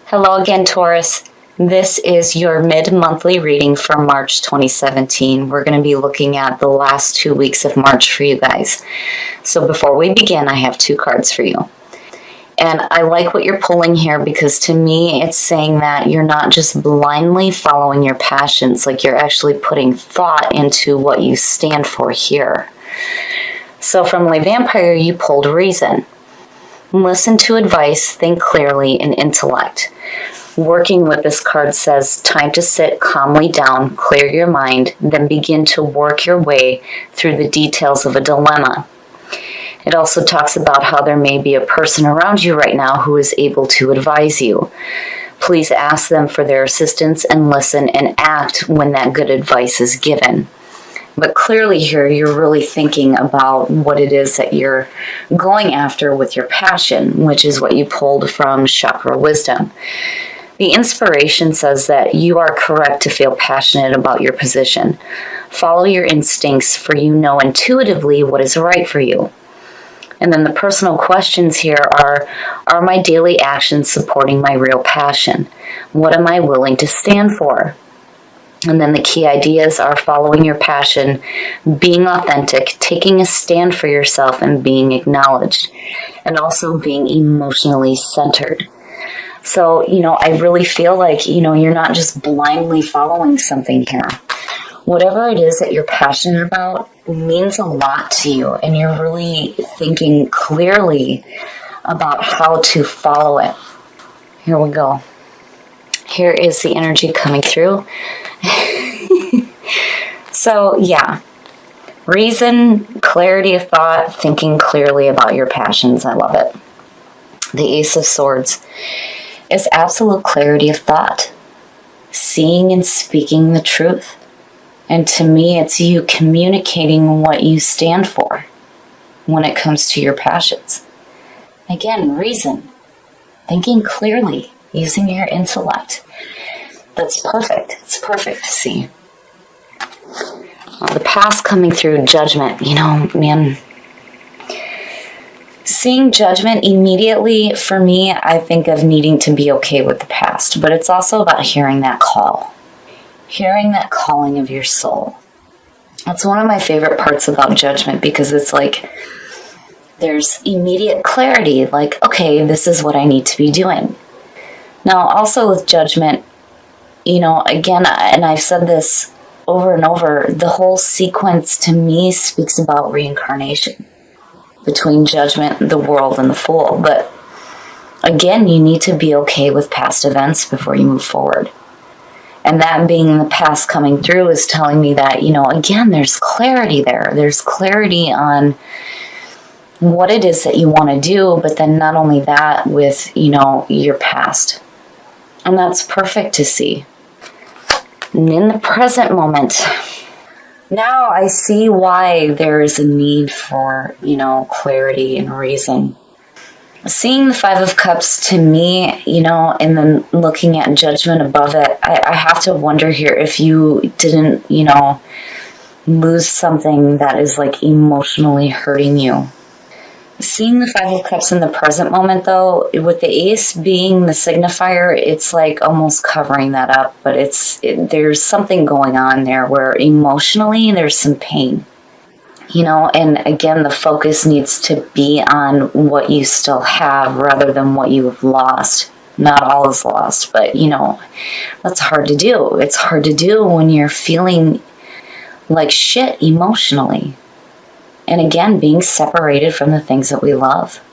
Hello again, Taurus. This is your mid-monthly reading for March 2017. We're going to be looking at the last 2 weeks of March for you guys. So before we begin, I have 2 cards for you. And I like what you're pulling here because to me, it's saying that you're not just blindly following your passions, like you're actually putting thought into what you stand for here. So from Le Vampire, you pulled reason. Listen to advice, think clearly, and intellect. Working with this card says, time to sit calmly down, clear your mind, then begin to work your way through the details of a dilemma. It also talks about how there may be a person around you right now who is able to advise you. Please ask them for their assistance and listen and act when that good advice is given. But clearly here, you're really thinking about what it is that you're going after with your passion, which is what you pulled from Chakra Wisdom. The inspiration says that you are correct to feel passionate about your position. Follow your instincts, for you know intuitively what is right for you. And then the personal questions here are my daily actions supporting my real passion? What am I willing to stand for? And then the key ideas are following your passion, being authentic, taking a stand for yourself, and being acknowledged, and also being emotionally centered. So, I really feel like, you're not just blindly following something here. Whatever it is that you're passionate about means a lot to you, and you're really thinking clearly about how to follow it. Here we go. Here is the energy coming through. So, yeah. Reason, clarity of thought, thinking clearly about your passions. I love it. The Ace of Swords is absolute clarity of thought. Seeing and speaking the truth. And to me, it's you communicating what you stand for when it comes to your passions. Again, reason. Thinking clearly. Using your intellect. That's perfect. It's perfect to see. The past coming through, judgment. Man. Seeing judgment immediately, for me, I think of needing to be okay with the past. But it's also about hearing that call. Hearing that calling of your soul. That's one of my favorite parts about judgment because it's like there's immediate clarity. Like, okay, this is what I need to be doing. Now, also with judgment, again, and I've said this over and over, the whole sequence to me speaks about reincarnation between judgment, the world, and the fool. But again, you need to be okay with past events before you move forward. And that being the past coming through is telling me that, again, there's clarity there. There's clarity on what it is that you want to do, but then not only that with, your past. And that's perfect to see. And in the present moment, now I see why there is a need for, clarity and reason. Seeing the Five of Cups to me, and then looking at judgment above it, I have to wonder here if you didn't, lose something that is like emotionally hurting you. Seeing the Five of Cups in the present moment, though, with the Ace being the signifier, it's like almost covering that up. But there's something going on there where emotionally there's some pain. And again, the focus needs to be on what you still have rather than what you have lost. Not all is lost, but, that's hard to do. It's hard to do when you're feeling like shit emotionally. And again, being separated from the things that we love.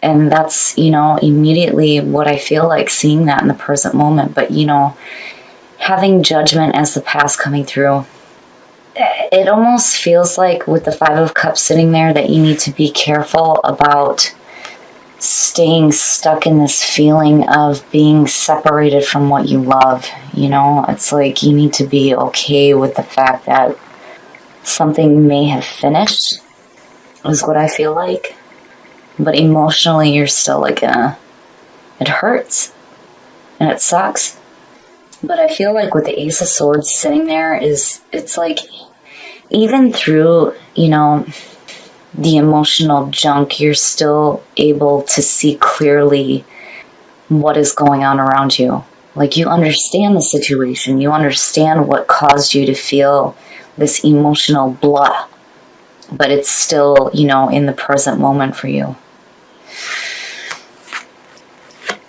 And that's, immediately what I feel like seeing that in the present moment. But, having judgment as the past coming through, it almost feels like with the Five of Cups sitting there that you need to be careful about staying stuck in this feeling of being separated from what you love. It's like you need to be okay with the fact that something may have finished, is what I feel like. But emotionally, you're still like, it hurts. And it sucks. But I feel like with the Ace of Swords sitting there it's like, even through, the emotional junk, you're still able to see clearly what is going on around you. Like, you understand the situation. You understand what caused you to feel this emotional blah. But it's still, in the present moment for you.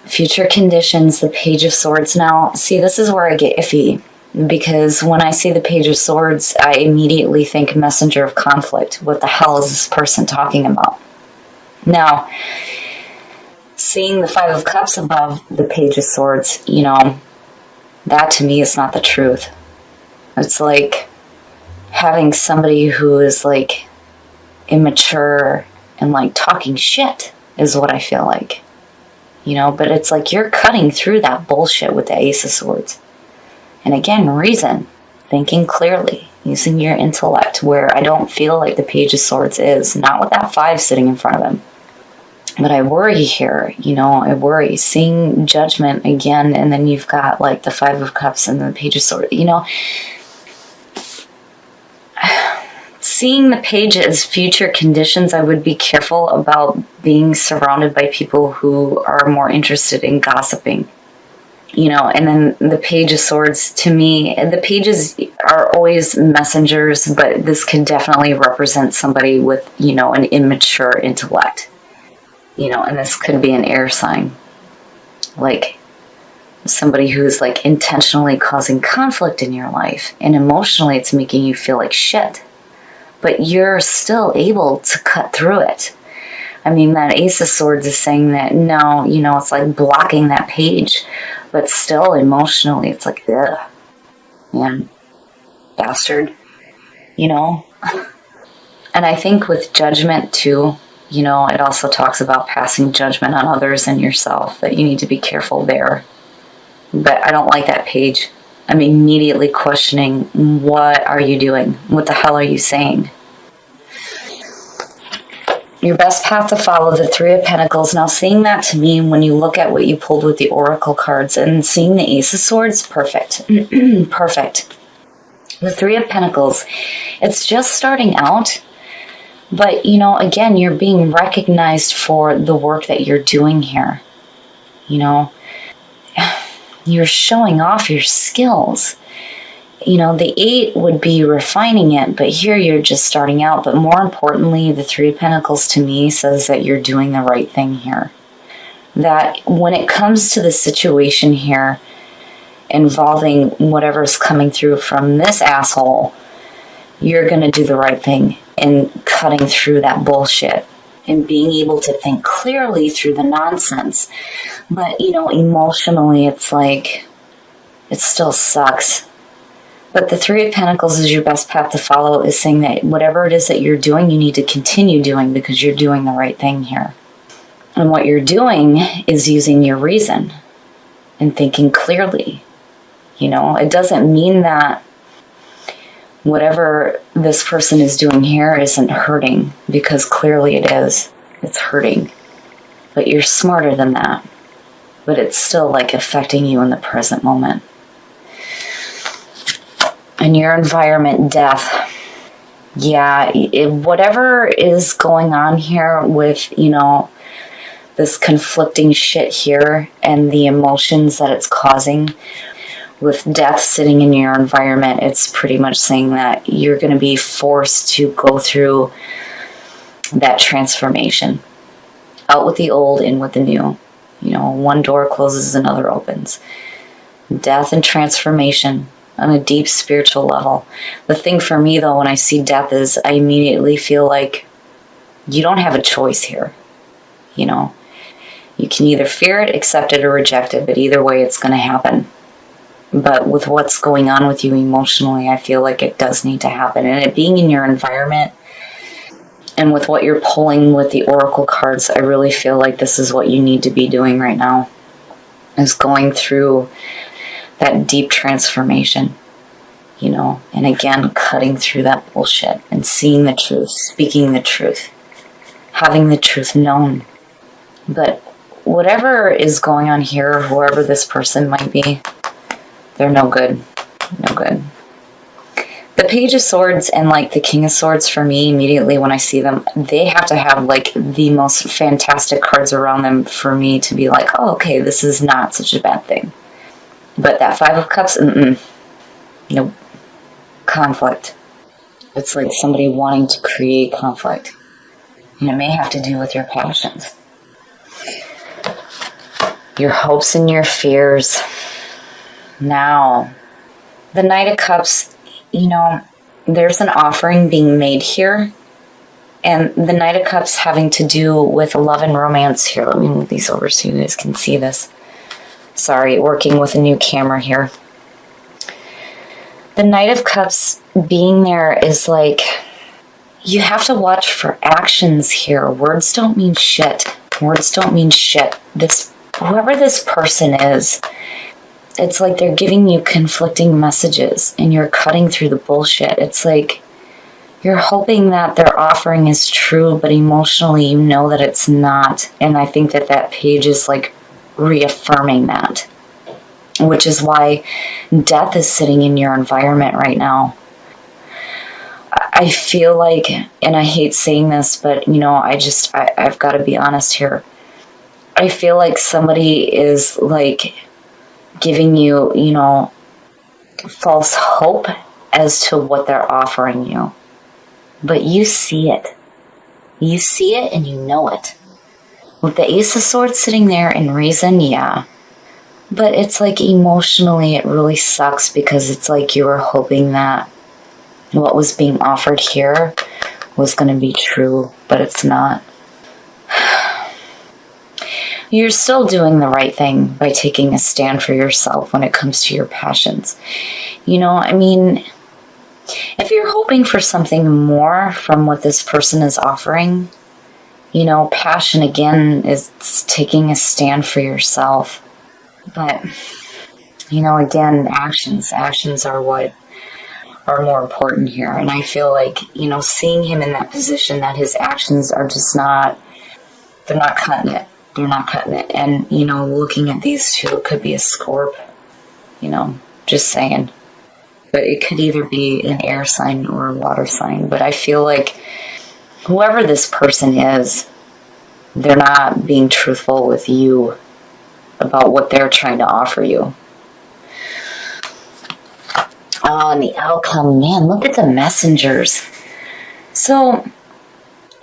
Future conditions, the Page of Swords. Now, see, this is where I get iffy. Because when I see the Page of Swords, I immediately think messenger of conflict. What the hell is this person talking about? Now, seeing the Five of Cups above the Page of Swords, that to me is not the truth. It's like having somebody who is like immature and like talking shit is what I feel like. But it's like you're cutting through that bullshit with the Ace of Swords. And again, reason, thinking clearly, using your intellect, where I don't feel like the Page of Swords is, not with that 5 sitting in front of him. But I worry here, I worry. Seeing Judgment again, and then you've got like the 5 of Cups and the Page of Swords, Seeing the Page as future conditions, I would be careful about being surrounded by people who are more interested in gossiping. And then the Page of Swords, to me, the pages are always messengers, but this can definitely represent somebody with, an immature intellect. And this could be an air sign. Like somebody who's like intentionally causing conflict in your life. And emotionally, it's making you feel like shit. But you're still able to cut through it. I mean, that Ace of Swords is saying that, no, it's like blocking that page. But still, emotionally, it's like, ugh. Man, bastard. And I think with Judgment, too, it also talks about passing judgment on others and yourself, that you need to be careful there. But I don't like that page. I'm immediately questioning, what are you doing? What the hell are you saying? Your best path to follow, the 3 of Pentacles. Now, seeing that to me, when you look at what you pulled with the Oracle cards and seeing the Ace of Swords, perfect. Perfect. The 3 of Pentacles, it's just starting out. But, again, you're being recognized for the work that you're doing here. You're showing off your skills. The 8 would be refining it, but here you're just starting out. But more importantly, the 3 of Pentacles to me says that you're doing the right thing here. That when it comes to the situation here involving whatever's coming through from this asshole, you're going to do the right thing in cutting through that bullshit and being able to think clearly through the nonsense. But, emotionally, it's like, it still sucks. But the 3 of Pentacles is your best path to follow, is saying that whatever it is that you're doing, you need to continue doing because you're doing the right thing here. And what you're doing is using your reason and thinking clearly. It doesn't mean that whatever this person is doing here isn't hurting, because clearly it is. It's hurting. But you're smarter than that. But it's still like affecting you in the present moment. And your environment, death. Yeah, whatever is going on here with, this conflicting shit here and the emotions that it's causing, with death sitting in your environment, it's pretty much saying that you're going to be forced to go through that transformation. Out with the old, in with the new. One door closes, another opens. Death and transformation on a deep spiritual level. The thing for me, though, when I see death is I immediately feel like you don't have a choice here. You can either fear it, accept it, or reject it, but either way it's going to happen. But with what's going on with you emotionally, I feel like it does need to happen. And it being in your environment, and with what you're pulling with the Oracle cards, I really feel like this is what you need to be doing right now, is going through that deep transformation, and again, cutting through that bullshit and seeing the truth, speaking the truth, having the truth known. But whatever is going on here, whoever this person might be, they're no good. No good. The Page of Swords and like the King of Swords, for me, immediately when I see them, they have to have like the most fantastic cards around them for me to be like, oh, okay, this is not such a bad thing. But that Five of Cups, nope. Conflict. It's like somebody wanting to create conflict. And it may have to do with your passions, your hopes and your fears. Now, the Knight of Cups, there's an offering being made here. And the Knight of Cups having to do with love and romance here. Let me move these over so you guys can see this. Sorry, working with a new camera here. The Knight of Cups being there is like, you have to watch for actions here. Words don't mean shit. Words don't mean shit. Whoever this person is, it's like they're giving you conflicting messages and you're cutting through the bullshit. It's like you're hoping that their offering is true, but emotionally you know that it's not. And I think that page is like reaffirming that, which is why death is sitting in your environment right now. I feel like, and I hate saying this, but I've got to be honest here. I feel like somebody is like giving you, false hope as to what they're offering you. But you see it. You see it and you know it. With the Ace of Swords sitting there in reason, yeah. But it's like emotionally it really sucks because it's like you were hoping that what was being offered here was going to be true, but it's not. You're still doing the right thing by taking a stand for yourself when it comes to your passions. If you're hoping for something more from what this person is offering, passion again is taking a stand for yourself. But, again, actions are what are more important here. And I feel like, seeing him in that position, that his actions are just they're not cutting it. They're not cutting it. And, looking at these two, it could be a Scorp, just saying. But it could either be an air sign or a water sign. But I feel like whoever this person is, they're not being truthful with you about what they're trying to offer you. Oh, and the outcome, man, look at the messengers. So,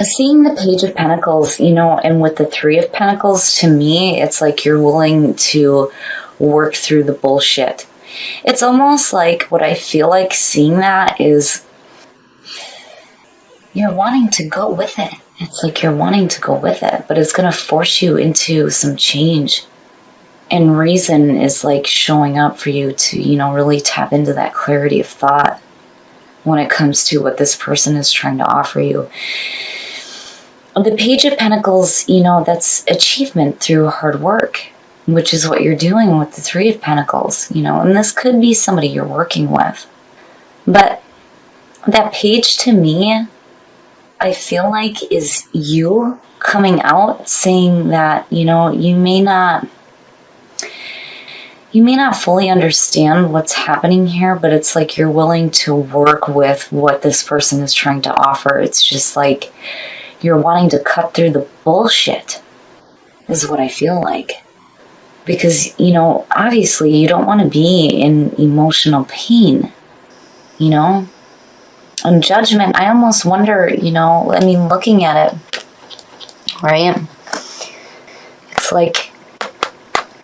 seeing the Page of Pentacles, and with the Three of Pentacles, to me, it's like you're willing to work through the bullshit. It's almost like what I feel like seeing that is you're wanting to go with it. It's like you're wanting to go with it, but it's going to force you into some change. And reason is like showing up for you to, really tap into that clarity of thought when it comes to what this person is trying to offer you. The Page of Pentacles, that's achievement through hard work, which is what you're doing with the Three of Pentacles, and this could be somebody you're working with. But that page to me, I feel like is you coming out saying that, you may not fully understand what's happening here, but it's like you're willing to work with what this person is trying to offer. It's just like you're wanting to cut through the bullshit, is what I feel like. Because, obviously you don't want to be in emotional pain, And judgment, I almost wonder, looking at it, right? It's like,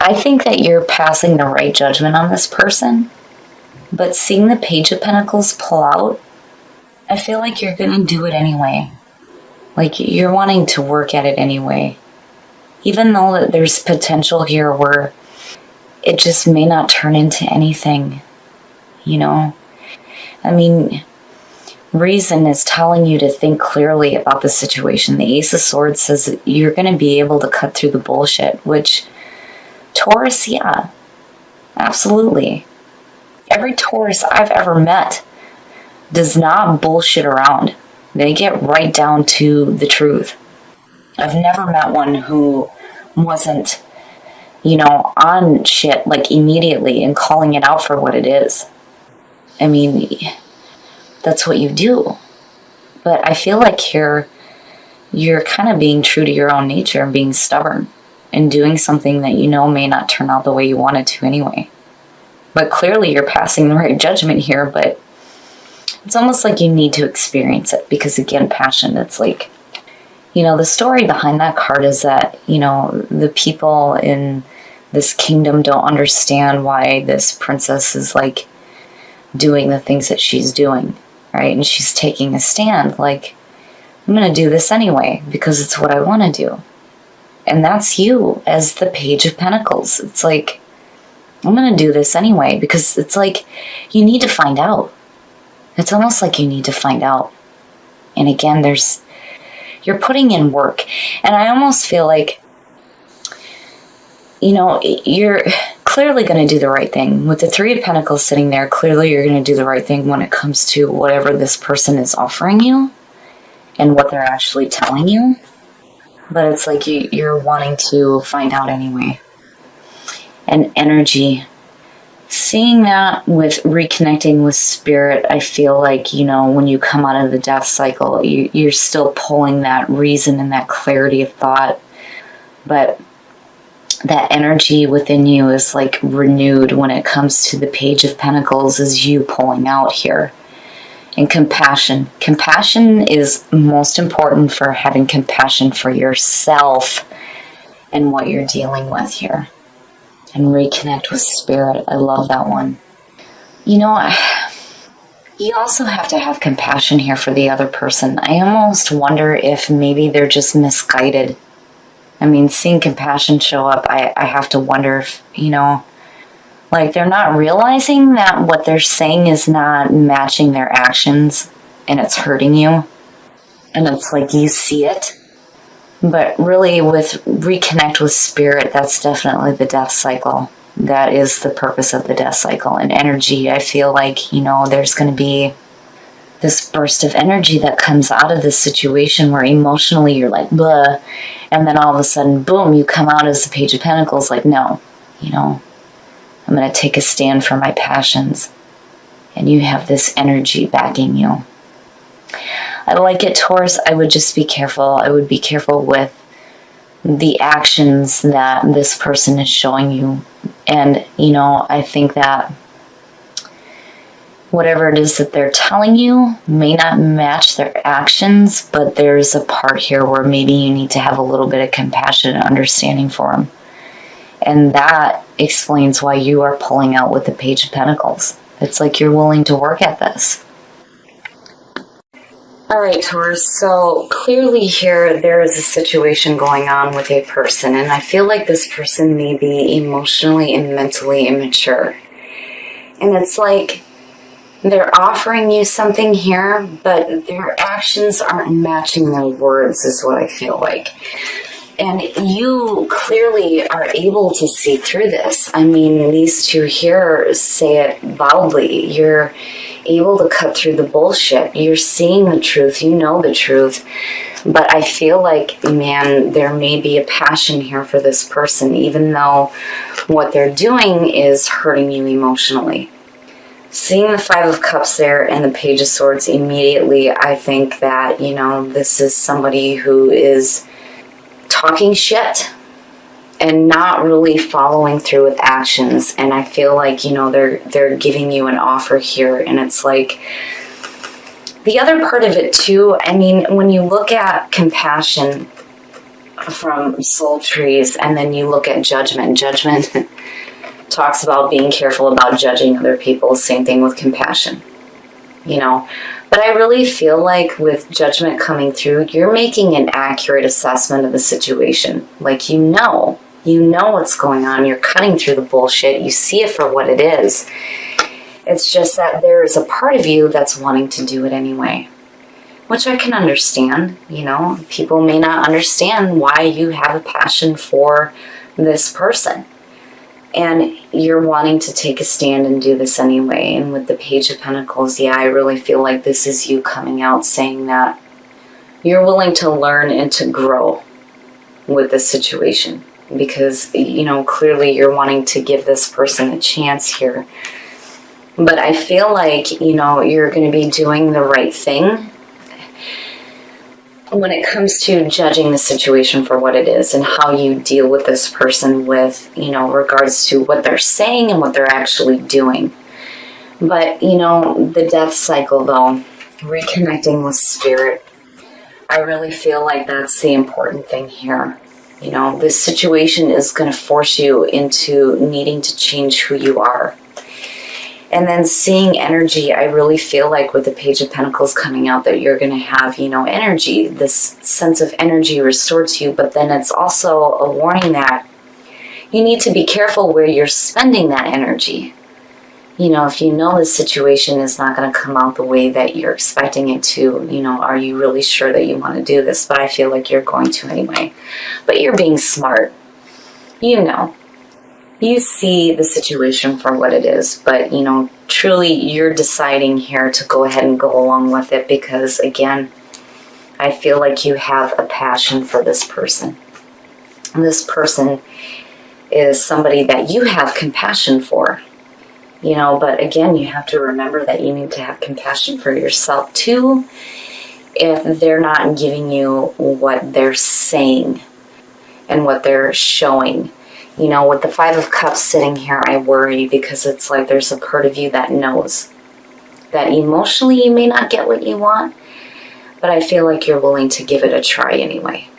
I think that you're passing the right judgment on this person, but seeing the Page of Pentacles pull out, I feel like you're going to do it anyway. Like, you're wanting to work at it anyway. Even though there's potential here where it just may not turn into anything, reason is telling you to think clearly about the situation. The Ace of Swords says that you're going to be able to cut through the bullshit, which, Taurus, yeah, absolutely. Every Taurus I've ever met does not bullshit around. They get right down to the truth. I've never met one who wasn't, on shit, like, immediately and calling it out for what it is. That's what you do. But I feel like you're kind of being true to your own nature and being stubborn and doing something that you know may not turn out the way you want it to anyway. But clearly you're passing the right judgment here, but it's almost like you need to experience it because, again, passion, it's like, the story behind that card is that, the people in this kingdom don't understand why this princess is like doing the things that she's doing, right? And she's taking a stand like, I'm going to do this anyway because it's what I want to do. And that's you as the Page of Pentacles. It's like, I'm going to do this anyway because it's like you need to find out. It's almost like you need to find out. And again, you're putting in work. And I almost feel like, you're clearly going to do the right thing. With the Three of Pentacles sitting there, clearly you're going to do the right thing when it comes to whatever this person is offering you and what they're actually telling you. But it's like you're wanting to find out anyway. And energy. Seeing that with reconnecting with spirit, I feel like, when you come out of the death cycle, you're still pulling that reason and that clarity of thought. But that energy within you is like renewed when it comes to the Page of Pentacles, is you pulling out here. And compassion. Compassion is most important for having compassion for yourself and what you're dealing with here. And reconnect with spirit. I love that one. You also have to have compassion here for the other person. I almost wonder if maybe they're just misguided. I mean, seeing compassion show up, I have to wonder if, like they're not realizing that what they're saying is not matching their actions and it's hurting you. And it's like you see it. But really with reconnect with spirit, that's definitely the death cycle. That is the purpose of the death cycle. And energy, I feel like, there's going to be this burst of energy that comes out of this situation where emotionally you're like, blah. And then all of a sudden, boom, you come out as the Page of Pentacles like, no, I'm going to take a stand for my passions. And you have this energy backing you. I like it, Taurus. I would just be careful. I would be careful with the actions that this person is showing you. And, I think that whatever it is that they're telling you may not match their actions, but there's a part here where maybe you need to have a little bit of compassion and understanding for them. And that explains why you are pulling out with the Page of Pentacles. It's like you're willing to work at this. All right, Taurus, so clearly here there is a situation going on with a person, and I feel like this person may be emotionally and mentally immature. And it's like they're offering you something here, but their actions aren't matching their words is what I feel like. And you clearly are able to see through this. I mean, these two here say it loudly. You're able to cut through the bullshit. You're seeing the truth. You know the truth. But I feel like, man, there may be a passion here for this person, even though what they're doing is hurting you emotionally. Seeing the Five of Cups there and the Page of Swords immediately, I think that, this is somebody who is talking shit and not really following through with actions. And I feel like, they're giving you an offer here. And it's like the other part of it too. I mean, when you look at compassion from soul trees and then you look at judgment talks about being careful about judging other people. Same thing with compassion, But I really feel like with judgment coming through, you're making an accurate assessment of the situation. Like, you know what's going on. You're cutting through the bullshit. You see it for what it is. It's just that there is a part of you that's wanting to do it anyway, which I can understand. People may not understand why you have a passion for this person. And you're wanting to take a stand and do this anyway. And with the Page of Pentacles, yeah, I really feel like this is you coming out saying that you're willing to learn and to grow with this situation. Because, clearly you're wanting to give this person a chance here. But I feel like, you're going to be doing the right thing when it comes to judging the situation for what it is and how you deal with this person with, regards to what they're saying and what they're actually doing. But, the death cycle, though, reconnecting with spirit, I really feel like that's the important thing here. This situation is going to force you into needing to change who you are. And then seeing energy, I really feel like with the Page of Pentacles coming out that you're going to have, energy, this sense of energy restored to you. But then it's also a warning that you need to be careful where you're spending that energy. If you know the situation is not going to come out the way that you're expecting it to, are you really sure that you want to do this? But I feel like you're going to anyway. But you're being smart. You see the situation for what it is, but, truly you're deciding here to go ahead and go along with it because, again, I feel like you have a passion for this person. And this person is somebody that you have compassion for, but again, you have to remember that you need to have compassion for yourself too if they're not giving you what they're saying and what they're showing. With the Five of Cups sitting here, I worry because it's like there's a part of you that knows that emotionally you may not get what you want, but I feel like you're willing to give it a try anyway.